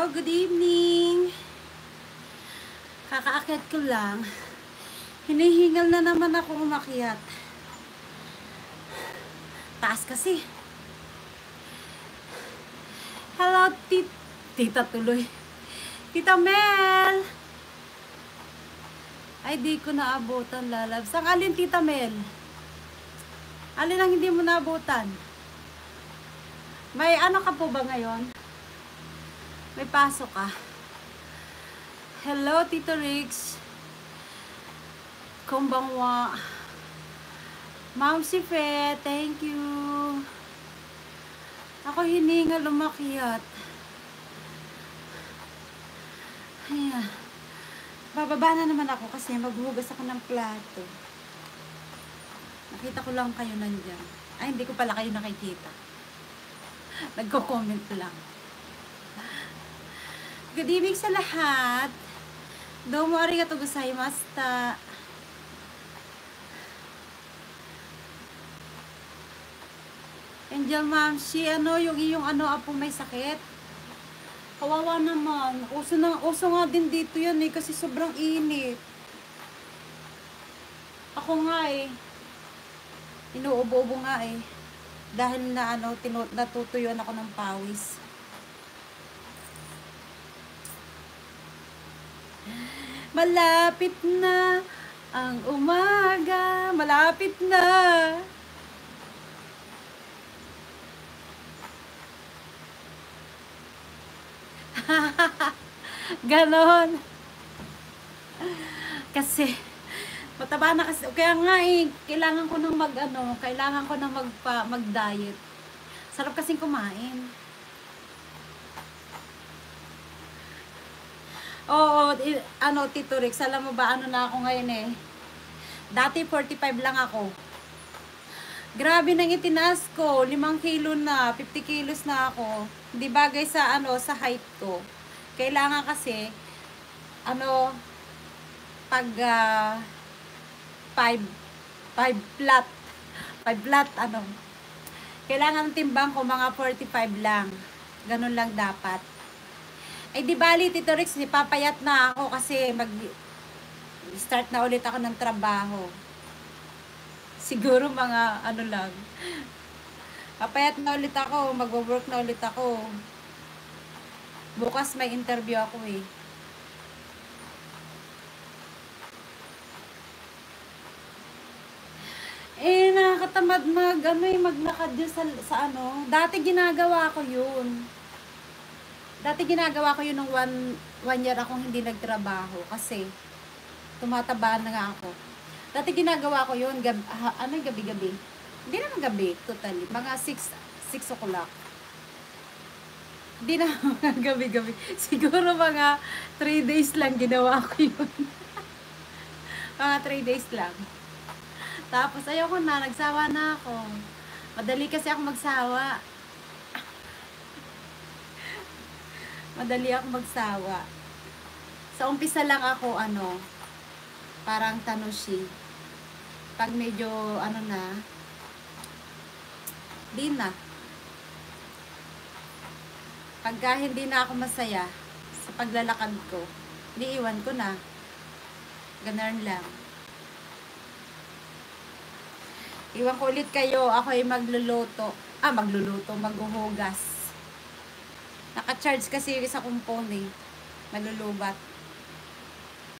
Hello, good evening. Kakaakyat ko lang. Hinihingal na naman ako umakyat. Taas kasi. Hello, tita tuloy. Tita Mel. Ay, di ko naabutan, lalabs. Ang alin, Tita Mel? Alin ang hindi mo naabutan? May ano ka po ba ngayon? May pasok ka? Hello, Tito Rix. Konbanwa. Ma'am si Fe, thank you. Ako hiningal umakyat. Ayan. Bababa na naman ako kasi maghuhugas ako ng plato. Nakita ko lang kayo nandyan. Ay, hindi ko pala kayo nakikita. Nagko-comment lang. Good evening sa lahat. Domo arigatou gozaimashita. Angel Ma'am, yung iyong apo may sakit. Kawawa naman. Uso nga din dito yan kasi sobrang init. Ako nga inuubo-ubo nga dahil na natutuyuan ako ng pawis. Malapit na ang umaga, malapit na. Ganon. Kasi mataba na kasi. Kaya nga kailangan ko nang mag-diet. Sarap kasing kumain. Oo, Tito Rix, alam mo ba na ako ngayon Dati 45 lang ako. Grabe nang itinaas ko, 5 kilo na, 50 kilos na ako. Hindi bagay sa sa height ko. Kailangan kasi pag 5 flat kailangan timbang ko mga 45 lang. Ganun lang dapat. Ay di bali, Tito Rix, papayat na ako kasi start na ulit ako ng trabaho. Siguro mga lang. Papayat na ulit ako, mag-work na ulit ako. Bukas may interview ako nakakatamad maglakad yun sa Dati ginagawa ko yun. Nung one year akong hindi nagtrabaho kasi tumataba na nga ako. Dati ginagawa ko yun, gabi-gabi. Hindi naman gabi, totally. Mga 6 o'clock. Hindi naman gabi-gabi. Siguro mga 3 days lang ginawa ko yun. Mga 3 days lang. Tapos ayoko na, nagsawa na ako. Madali kasi ako magsawa. Sa umpisa lang ako, parang tanoshi. Pag medyo, di na. Pagka hindi na ako masaya sa paglalakad ko, iiwan ko na. Ganun lang. Iwan ko ulit kayo. Ako ay maghuhugas. Naka-charge kasi yung isa kong phone malulubat.